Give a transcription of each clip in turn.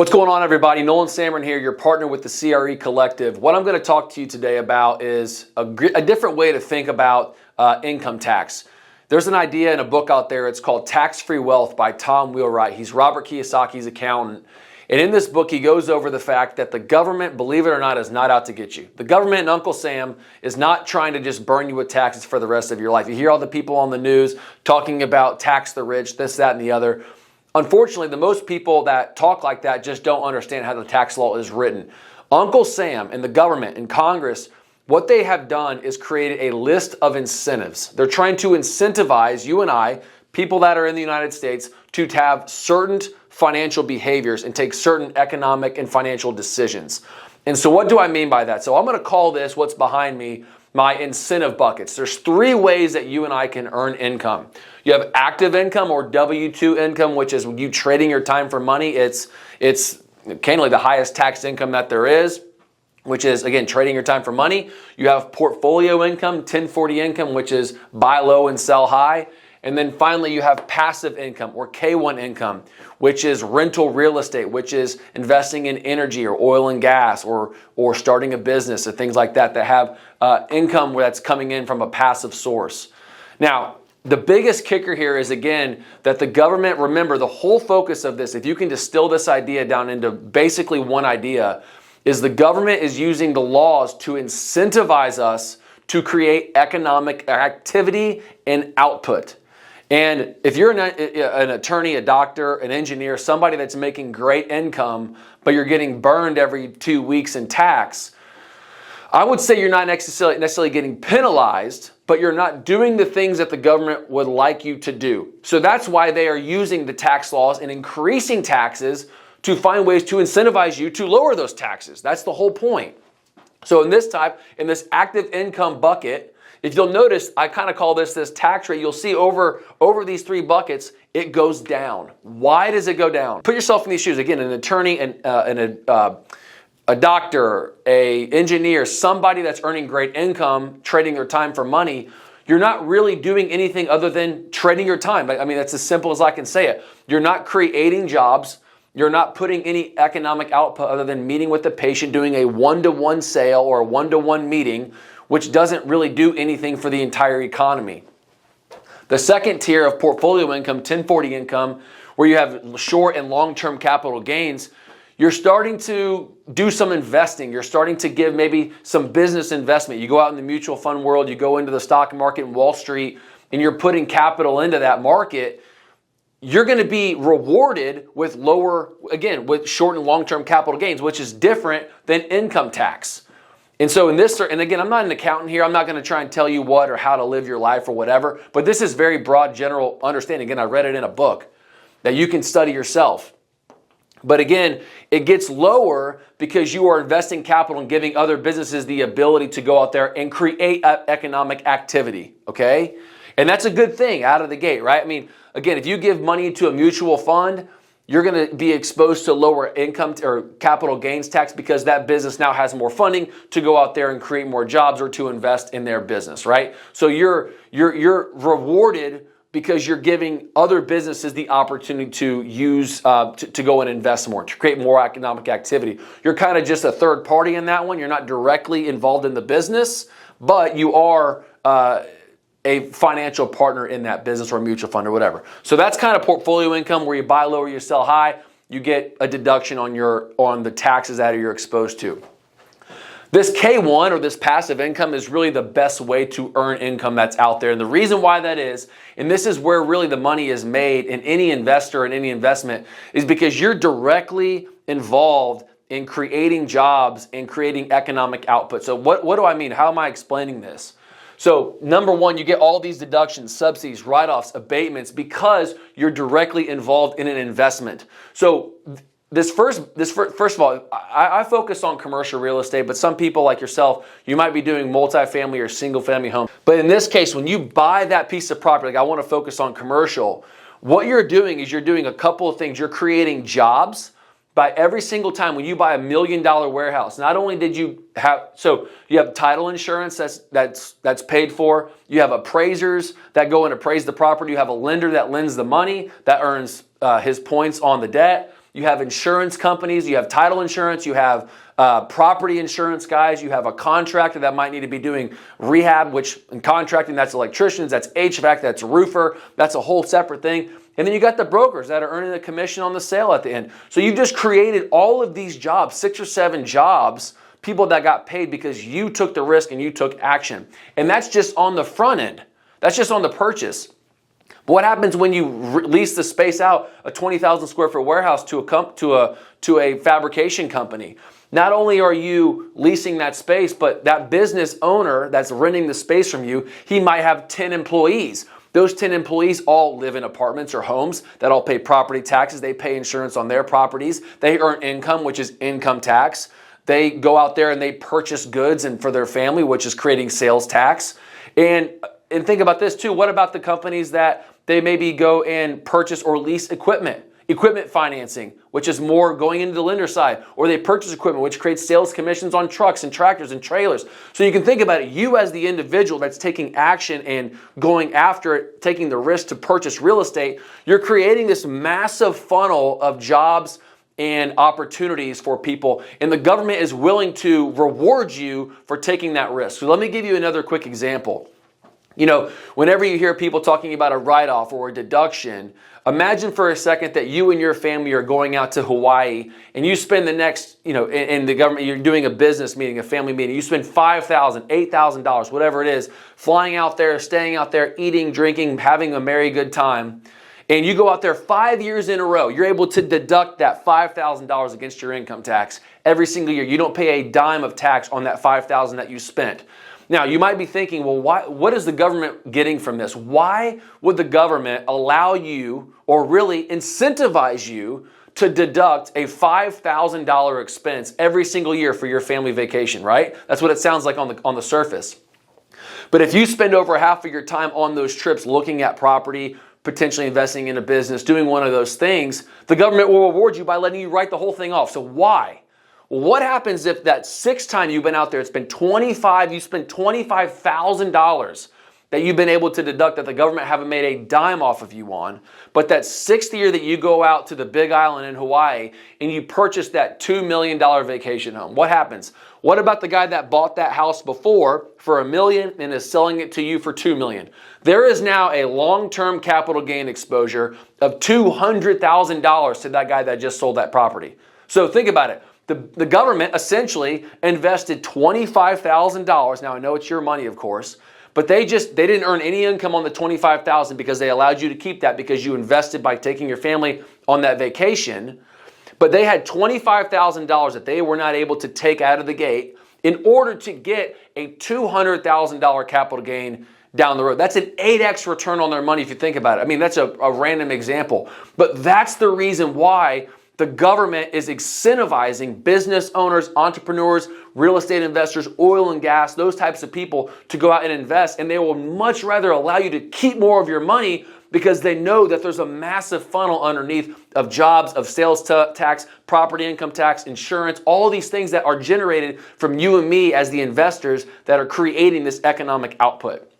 What's going on, everybody? Nolan Samron here, your partner with the CRE Collective. What I'm going to talk to you today about is a different way to think about income tax. There's an idea in a book out there. It's called Tax-Free Wealth by Tom Wheelwright. He's Robert Kiyosaki's accountant. And in this book, he goes over the fact that the government, believe it or not, is not out to get you. The government and Uncle Sam is not trying to just burn you with taxes for the rest of your life. You hear all the people on the news talking about tax the rich, this, that, and the other. Unfortunately, the most people that talk like that just don't understand how the tax law is written. Uncle Sam and the government and Congress, what they have done is created a list of incentives. They're trying to incentivize you and I, people that are in the United States, to have certain financial behaviors and take certain economic and financial decisions. And so what do I mean by that? So I'm going to call this, what's behind me, my incentive buckets. There's three ways that you and I can earn income. You have active income or W-2 income, which is you trading your time for money. It's candidly the highest tax income that there is, which is, again, trading your time for money. You have portfolio income, 1040 income, which is buy low and sell high. And then finally, you have passive income or K1 income, which is rental real estate, which is investing in energy or oil and gas or starting a business or things like that have income that's coming in from a passive source. Now, the biggest kicker here is, again, that the government, remember, the whole focus of this, if you can distill this idea down into basically one idea, is the government is using the laws to incentivize us to create economic activity and output. And if you're an attorney, a doctor, an engineer, somebody that's making great income, but you're getting burned every 2 weeks in tax, I would say you're not necessarily getting penalized, but you're not doing the things that the government would like you to do. So that's why they are using the tax laws and increasing taxes to find ways to incentivize you to lower those taxes. That's the whole point. So in this active income bucket, if you'll notice, I kind of call this tax rate. You'll see over these three buckets, it goes down. Why does it go down? Put yourself in these shoes. Again, an attorney and a doctor, a engineer, somebody that's earning great income, trading their time for money. You're not really doing anything other than trading your time. I mean, that's as simple as I can say it. You're not creating jobs. You're not putting any economic output other than meeting with the patient, doing a one-to-one sale or a one-to-one meeting, which doesn't really do anything for the entire economy. The second tier of portfolio income, 1040 income, where you have short and long-term capital gains, you're starting to do some investing. You're starting to give maybe some business investment. You go out in the mutual fund world, you go into the stock market in Wall Street, and you're putting capital into that market. You're going to be rewarded with with short and long-term capital gains, which is different than income tax. And so and again, I'm not an accountant here. I'm not going to try and tell you what or how to live your life or whatever, but this is very broad, general understanding. Again, I read it in a book that you can study yourself. But again, it gets lower because you are investing capital and giving other businesses the ability to go out there and create economic activity, okay? And that's a good thing out of the gate, right? I mean, again, if you give money to a mutual fund, you're going to be exposed to lower income or capital gains tax because that business now has more funding to go out there and create more jobs or to invest in their business, right? So you're rewarded because you're giving other businesses the opportunity to use to go and invest more, to create more economic activity. You're kind of just a third party in that one. You're not directly involved in the business, but you are a financial partner in that business or a mutual fund or whatever. So that's kind of portfolio income where you buy low or you sell high. You get a deduction on the taxes that you're exposed to. This K1 or this passive income is really the best way to earn income that's out there. And the reason why that is, and this is where really the money is made in any investor and any investment, is because you're directly involved in creating jobs and creating economic output. So what do I mean? How am I explaining this? So number one, you get all these deductions, subsidies, write-offs, abatements because you're directly involved in an investment. So first of all, I focus on commercial real estate, but some people like yourself, you might be doing multifamily or single-family home. But in this case, when you buy that piece of property, like I want to focus on commercial, what you're doing is you're doing a couple of things. You're creating jobs by every single time when you buy $1 million warehouse. Not only did you have, so you have title insurance that's paid for. You have appraisers that go and appraise the property. You have a lender that lends the money that earns his points on the debt. you have insurance companies, you have title insurance, you have property insurance guys, you have a contractor that might need to be doing rehab, which in contracting, that's electricians, that's HVAC, that's roofer, that's a whole separate thing. And then you got the brokers that are earning the commission on the sale at the end. So you've just created all of these jobs, 6 or 7 jobs, people that got paid because you took the risk and you took action. And that's just on the front end. That's just on the purchase. But what happens when you lease the space out, a 20,000 square foot warehouse to a fabrication company? Not only are you leasing that space, but that business owner that's renting the space from you, he might have 10 employees. Those 10 employees all live in apartments or homes that all pay property taxes. They pay insurance on their properties. They earn income, which is income tax. They go out there and they purchase goods and for their family, which is creating sales tax. And think about this too. What about the companies that they maybe go and purchase or lease equipment financing, which is more going into the lender side, or they purchase equipment, which creates sales commissions on trucks and tractors and trailers. So you can think about it, you as the individual that's taking action and going after it, taking the risk to purchase real estate, you're creating this massive funnel of jobs and opportunities for people, and the government is willing to reward you for taking that risk. So let me give you another quick example. You know, whenever you hear people talking about a write-off or a deduction, imagine for a second that you and your family are going out to Hawaii and you spend the next, in the government, you're doing a business meeting, a family meeting, you spend $5,000, $8,000, whatever it is, flying out there, staying out there, eating, drinking, having a merry good time. And you go out there 5 years in a row, you're able to deduct that $5,000 against your income tax every single year. You don't pay a dime of tax on that $5,000 that you spent. Now, you might be thinking, well, what is the government getting from this? Why would the government allow you or really incentivize you to deduct a $5,000 expense every single year for your family vacation, right? That's what it sounds like on the surface. But if you spend over half of your time on those trips looking at property, potentially investing in a business, doing one of those things, the government will reward you by letting you write the whole thing off. So why? Well, what happens if that 6th time you've been out there, you spent $25,000 that you've been able to deduct that the government haven't made a dime off of you on, but that 6th year that you go out to the Big Island in Hawaii and you purchase that $2 million vacation home, what happens? What about the guy that bought that house before for $1 million and is selling it to you for $2 million? There is now a long-term capital gain exposure of $200,000 to that guy that just sold that property. So think about it. The government essentially invested $25,000. Now I know it's your money, of course, but they didn't earn any income on the $25,000 because they allowed you to keep that because you invested by taking your family on that vacation. But they had $25,000 that they were not able to take out of the gate in order to get a $200,000 capital gain down the road. That's an 8x return on their money if you think about it. I mean, that's a random example, but that's the reason why the government is incentivizing business owners, entrepreneurs, real estate investors, oil and gas, those types of people to go out and invest. And they will much rather allow you to keep more of your money because they know that there's a massive funnel underneath of jobs, of sales tax, property income tax, insurance, all of these things that are generated from you and me as the investors that are creating this economic output.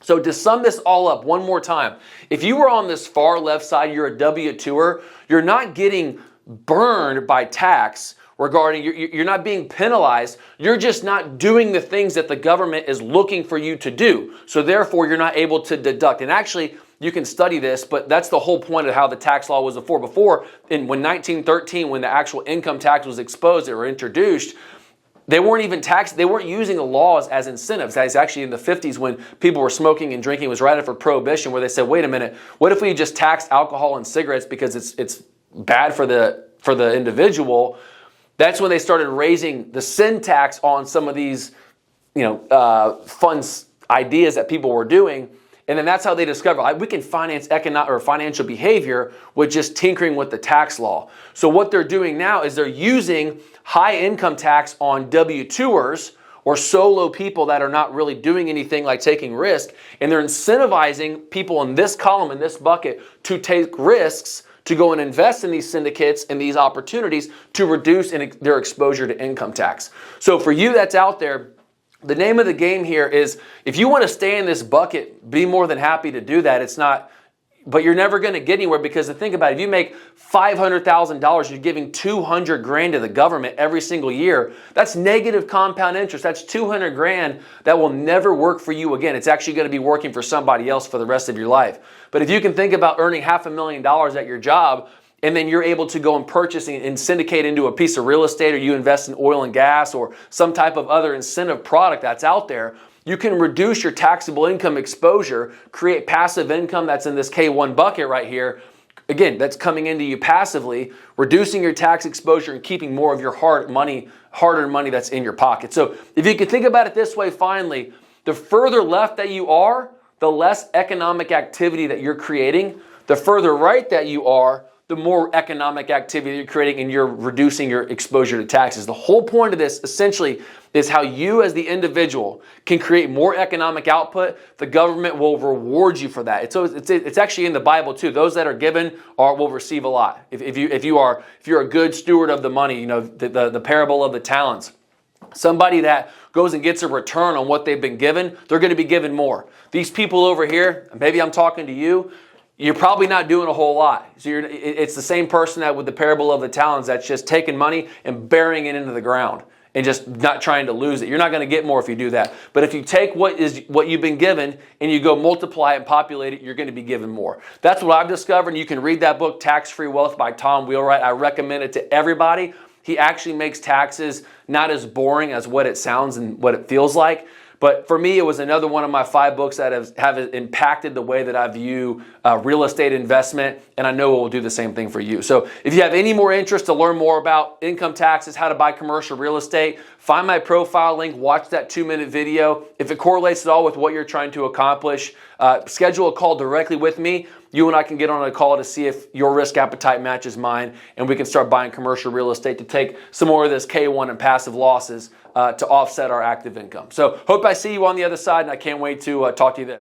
So to sum this all up one more time, if you were on this far left side, you're a W-2er, you're not getting burned by tax regarding, you're not being penalized, you're just not doing the things that the government is looking for you to do. So therefore, you're not able to deduct. And actually, you can study this, but that's the whole point of how the tax law was before. When 1913, when the actual income tax was exposed or introduced, they weren't even taxed. They weren't using the laws as incentives. That's actually in the 50s when people were smoking and drinking. It was right after Prohibition, where they said, wait a minute, what if we just taxed alcohol and cigarettes because it's bad for the individual? That's when they started raising the sin tax on some of these, fun ideas that people were doing. And then that's how they discovered we can finance economic or financial behavior with just tinkering with the tax law. So what they're doing now is they're using high income tax on W-2ers or solo people that are not really doing anything like taking risk, and they're incentivizing people in this column, in this bucket, to take risks, to go and invest in these syndicates and these opportunities to reduce their exposure to income tax. So for you that's out there, the name of the game here is, if you want to stay in this bucket, be more than happy to do that. It's not but you're never going to get anywhere, because think about it, if you make $500,000, you're giving 200 grand to the government every single year. That's negative compound interest. That's 200 grand that will never work for you again. It's actually going to be working for somebody else for the rest of your life. But if you can think about earning $500,000 at your job, and then you're able to go and purchase and syndicate into a piece of real estate, or you invest in oil and gas or some type of other incentive product that's out there, you can reduce your taxable income exposure, create passive income that's in this K1 bucket right here. Again, that's coming into you passively, reducing your tax exposure and keeping more of your hard-earned money that's in your pocket. So if you can think about it this way, finally, the further left that you are, the less economic activity that you're creating. The further right that you are, the more economic activity you're creating, and you're reducing your exposure to taxes. The whole point of this essentially is how you as the individual can create more economic output. The government will reward you for that. It's actually in the Bible too. Those that are given will receive a lot. If you're a good steward of the money, the parable of the talents. Somebody that goes and gets a return on what they've been given, they're going to be given more. These people over here, maybe I'm talking to you, you're probably not doing a whole lot. So it's the same person that with the parable of the talents that's just taking money and burying it into the ground and just not trying to lose it. You're not going to get more if you do that. But if you take what you've been given and you go multiply and populate it, you're going to be given more. That's what I've discovered. And you can read that book, Tax-Free Wealth by Tom Wheelwright. I recommend it to everybody. He actually makes taxes not as boring as what it sounds and what it feels like. But for me, it was another one of my 5 books that have impacted the way that I view real estate investment, and I know it will do the same thing for you. So if you have any more interest to learn more about income taxes, how to buy commercial real estate, find my profile link, watch that 2-minute video. If it correlates at all with what you're trying to accomplish, schedule a call directly with me. You and I can get on a call to see if your risk appetite matches mine, and we can start buying commercial real estate to take some more of this K1 and passive losses to offset our active income. So hope I see you on the other side, and I can't wait to talk to you then.